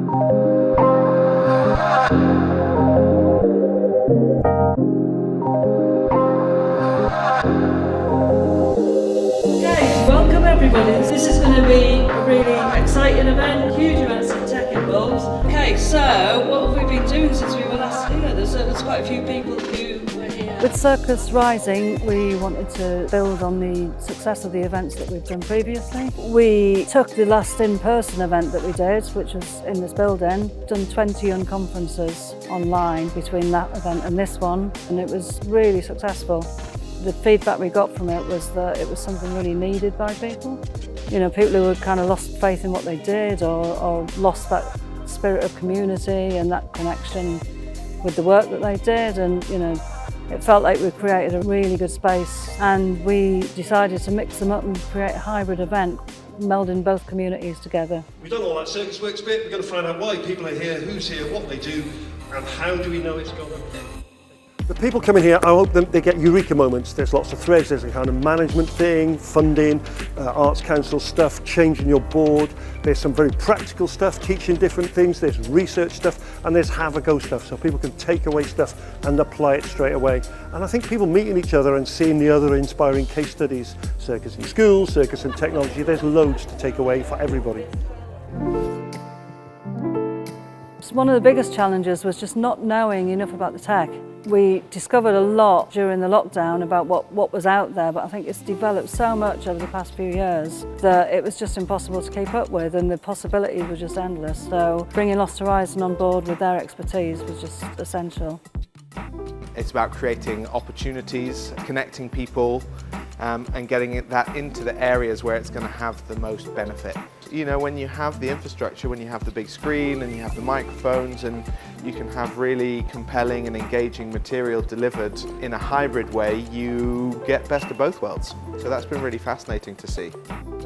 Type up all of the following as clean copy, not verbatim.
Welcome everybody. This is going to be a really exciting event, huge amounts of tech involved. Okay, so what have we been doing since we were last here? There's quite a few people who were here. With Circus Rising, we wanted to build on the success of the events that we've done previously. We took the last in-person event that we did, which was in this building, done 20 unconferences online between that event and this one, and it was really successful. The feedback we got from it was that it was something really needed by people. You know, people who had kind of lost faith in what they did or lost that spirit of community and that connection with the work that they did, and you know, it felt like we created a really good space, and we decided to mix them up and create a hybrid event, melding both communities together. We've done all that CircusWorks bit. We're going to find out why people are here, who's here, what they do, and how do we know it's gone. The people coming here, I hope they get eureka moments. There's lots of threads. There's a kind of management thing, funding, Arts Council stuff, changing your board. There's some very practical stuff, teaching different things. There's research stuff, and there's have-a-go stuff, so people can take away stuff and apply it straight away. And I think people meeting each other and seeing the other inspiring case studies, circus in schools, circus and technology, there's loads to take away for everybody. One of the biggest challenges was just not knowing enough about the tech. We discovered a lot during the lockdown about what was out there, but I think it's developed so much over the past few years that it was just impossible to keep up with, and the possibilities were just endless. So bringing Lost Horizon on board with their expertise was just essential. It's about creating opportunities, connecting people, and getting that into the areas where it's going to have the most benefit. You know, when you have the infrastructure, when you have the big screen and you have the microphones, and you can have really compelling and engaging material delivered in a hybrid way, you get best of both worlds. So that's been really fascinating to see.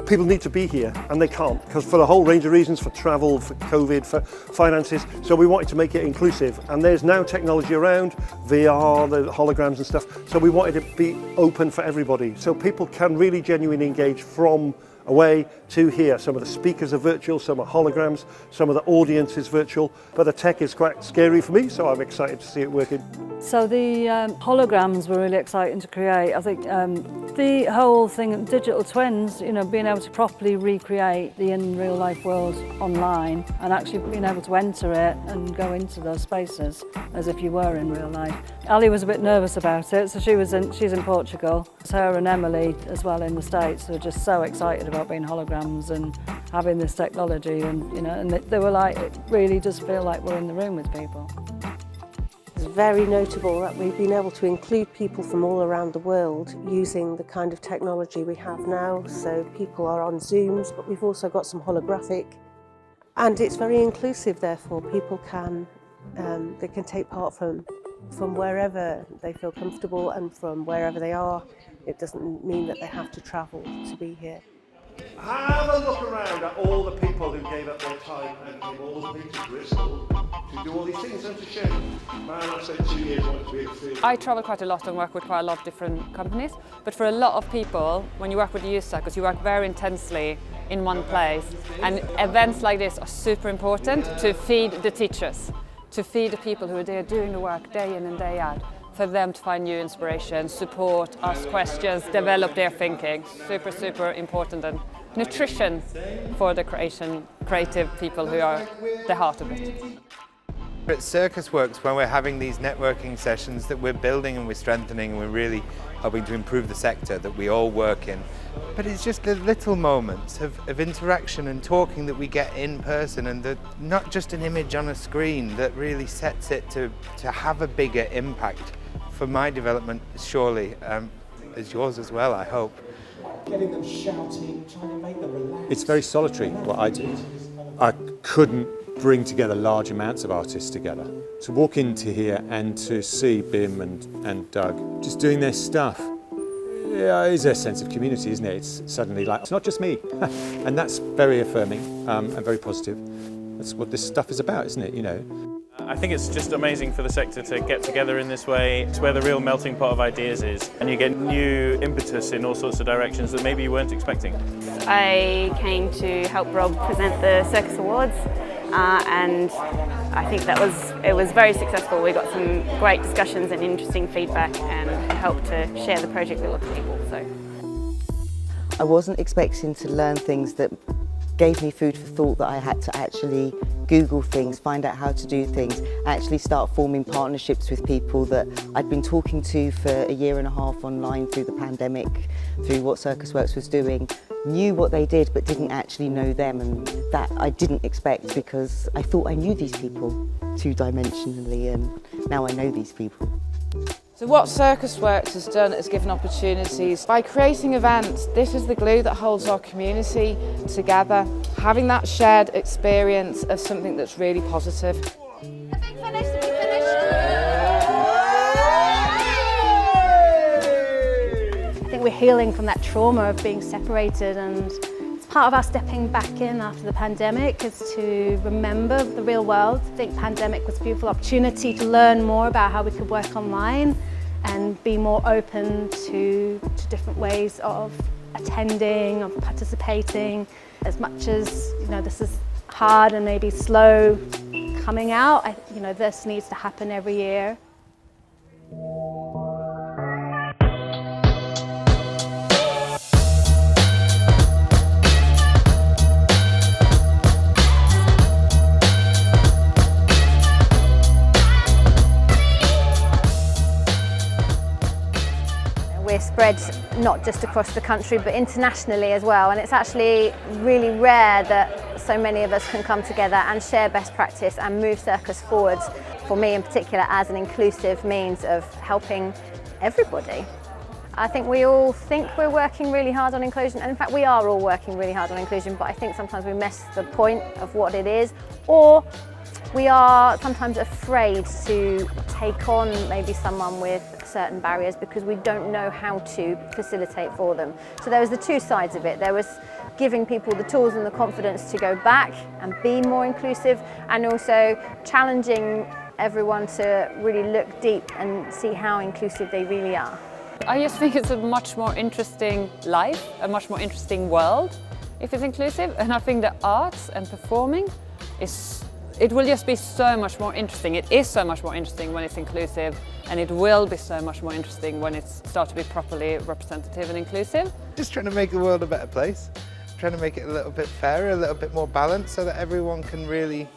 People need to be here, and they can't, because for a whole range of reasons, for travel, for COVID, for finances. So we wanted to make it inclusive, and there's now technology around, VR, the holograms and stuff. So we wanted it to be open for everybody, so people can really genuinely engage from away to here. Some of the speakers are virtual, some are holograms, some of the audience is virtual, but the tech is quite scary for me, so I'm excited to see it working. So the holograms were really exciting to create. I think the whole thing of digital twins, you know, being able to properly recreate the in real life world online and actually being able to enter it and go into those spaces as if you were in real life. Ali was a bit nervous about it, so she's in Portugal. It's her and Emily as well in the States who are just so excited about being holograms and having this technology, and you know, and they were like, it really does feel like we're in the room with people. It's very notable that we've been able to include people from all around the world using the kind of technology we have now. So people are on Zooms, but we've also got some holographic, and it's very inclusive. Therefore, people can they can take part from wherever they feel comfortable and from wherever they are. It doesn't mean that they have to travel to be here. Have a look around at all the people who gave up their time and came all the way to Bristol to do all these things and to share. Man, I've spent 2 years on it. I travel quite a lot and work with quite a lot of different companies, but for a lot of people, when you work with the youth circus, you work very intensely in one place, and events like this are super important to feed the teachers, to feed the people who are there doing the work day in and day out, for them to find new inspiration, support, ask questions, develop their thinking. Super, super important, and nutrition for the creative people who are the heart of it. At CircusWorks, when we're having these networking sessions that we're building and we're strengthening, and we're really hoping to improve the sector that we all work in. But it's just the little moments of interaction and talking that we get in person, and not just an image on a screen, that really sets it to have a bigger impact for my development, surely, as yours as well, I hope. Getting them shouting, trying to make them relax. It's very solitary, what I do. I couldn't bring together large amounts of artists together. To walk into here and to see Bim and Doug just doing their stuff, yeah, is a sense of community, isn't it? It's suddenly like, it's not just me. And that's very affirming and very positive. That's what this stuff is about, isn't it, you know? I think it's just amazing for the sector to get together in this way. It's where the real melting pot of ideas is, and you get new impetus in all sorts of directions that maybe you weren't expecting. I came to help Rob present the Circus Awards, and I think it was very successful. We got some great discussions and interesting feedback, and it helped to share the project with other people. So I wasn't expecting to learn things that gave me food for thought, that I had to actually Google things, find out how to do things, actually start forming partnerships with people that I'd been talking to for a year and a half online through the pandemic, through what CircusWorks was doing, knew what they did but didn't actually know them, and that I didn't expect because I thought I knew these people two-dimensionally, and now I know these people. So what CircusWorks has done is given opportunities. By creating events, this is the glue that holds our community together, having that shared experience of something that's really positive. I think we're healing from that trauma of being separated, and it's part of our stepping back in after the pandemic is to remember the real world. I think pandemic was a beautiful opportunity to learn more about how we could work online and be more open to different ways of attending, of participating. As much as this is hard and maybe slow coming out, this needs to happen every year. We're spread not just across the country but internationally as well, and it's actually really rare that so many of us can come together and share best practice and move Circus forward, for me in particular, as an inclusive means of helping everybody. I think we all think we're working really hard on inclusion, and in fact we are all working really hard on inclusion, but I think sometimes we miss the point of what it is, or we are sometimes afraid to take on maybe someone with certain barriers because we don't know how to facilitate for them. So there was the two sides of it. There was giving people the tools and the confidence to go back and be more inclusive, and also challenging everyone to really look deep and see how inclusive they really are. I just think it's a much more interesting life, a much more interesting world if it's inclusive, and I think that arts and performing it will just be so much more interesting. It is so much more interesting when it's inclusive, and it will be so much more interesting when it starts to be properly representative and inclusive. Just trying to make the world a better place, trying to make it a little bit fairer, a little bit more balanced, so that everyone can really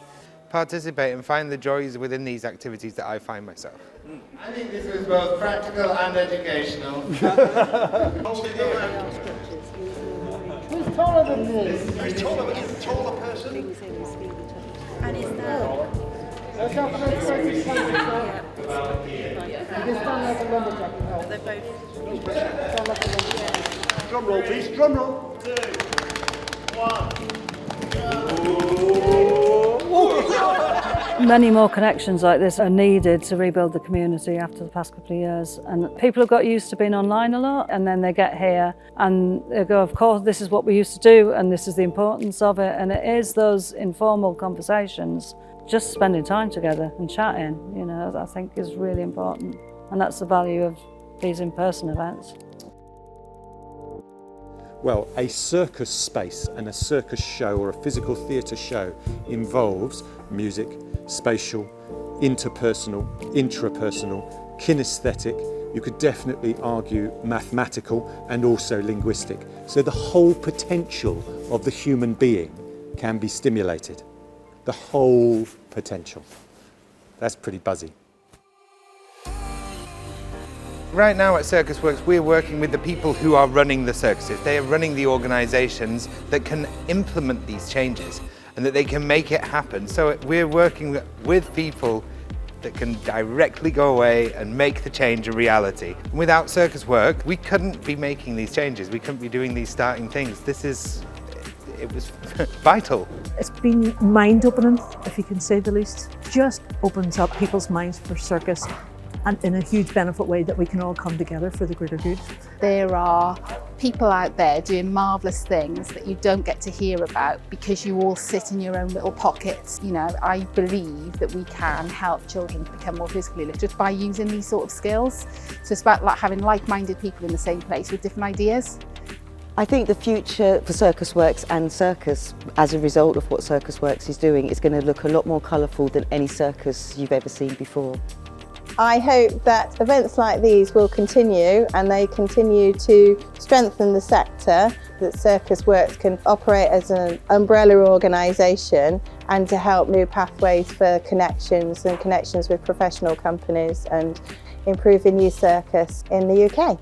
participate and find the joys within these activities that I find myself. I think this was both practical and educational. Who's taller than this? Who's taller? Is the taller person? And is that? Let's go for the next person. Just stand like a lumberjack and help. They're both. Stand like a lumberjack. Drum roll, please. Drum roll. 2, 1. Many more connections like this are needed to rebuild the community after the past couple of years. And people have got used to being online a lot, and then they get here and they go, of course, this is what we used to do and this is the importance of it. And it is those informal conversations, just spending time together and chatting, I think is really important. And that's the value of these in-person events. Well, a circus space and a circus show or a physical theatre show involves music, spatial, interpersonal, intrapersonal, kinesthetic, you could definitely argue mathematical and also linguistic. So the whole potential of the human being can be stimulated. The whole potential. That's pretty buzzy. Right now at CircusWorks, we're working with the people who are running the circuses. They are running the organisations that can implement these changes and that they can make it happen. So we're working with people that can directly go away and make the change a reality. Without CircusWorks, we couldn't be making these changes. We couldn't be doing these starting things. It was vital. It's been mind-opening, if you can say the least. Just opens up people's minds for circus, and in a huge benefit way that we can all come together for the greater good. There are people out there doing marvellous things that you don't get to hear about because you all sit in your own little pockets. I believe that we can help children become more physically literate by using these sort of skills. So it's about having like-minded people in the same place with different ideas. I think the future for CircusWorks and Circus, as a result of what CircusWorks is doing, is going to look a lot more colourful than any circus you've ever seen before. I hope that events like these will continue and they continue to strengthen the sector, that CircusWorks can operate as an umbrella organisation and to help new pathways for connections and connections with professional companies and improving youth circus in the UK.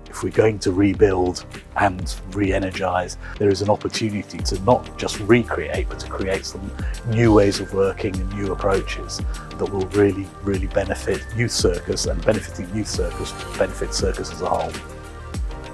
If we're going to rebuild and re-energise, there is an opportunity to not just recreate, but to create some new ways of working and new approaches that will really, really benefit youth circus, and benefiting youth circus benefits circus as a whole.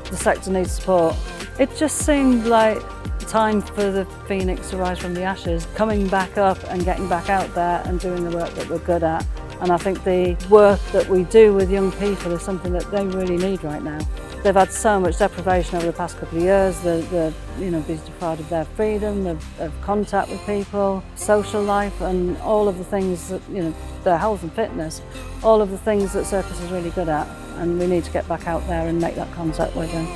The sector needs support. It just seemed like time for the phoenix to rise from the ashes, coming back up and getting back out there and doing the work that we're good at. And I think the work that we do with young people is something that they really need right now. They've had so much deprivation over the past couple of years. They're been deprived of their freedom, of contact with people, social life, and all of the things that, their health and fitness, all of the things that circus is really good at. And we need to get back out there and make that contact with them.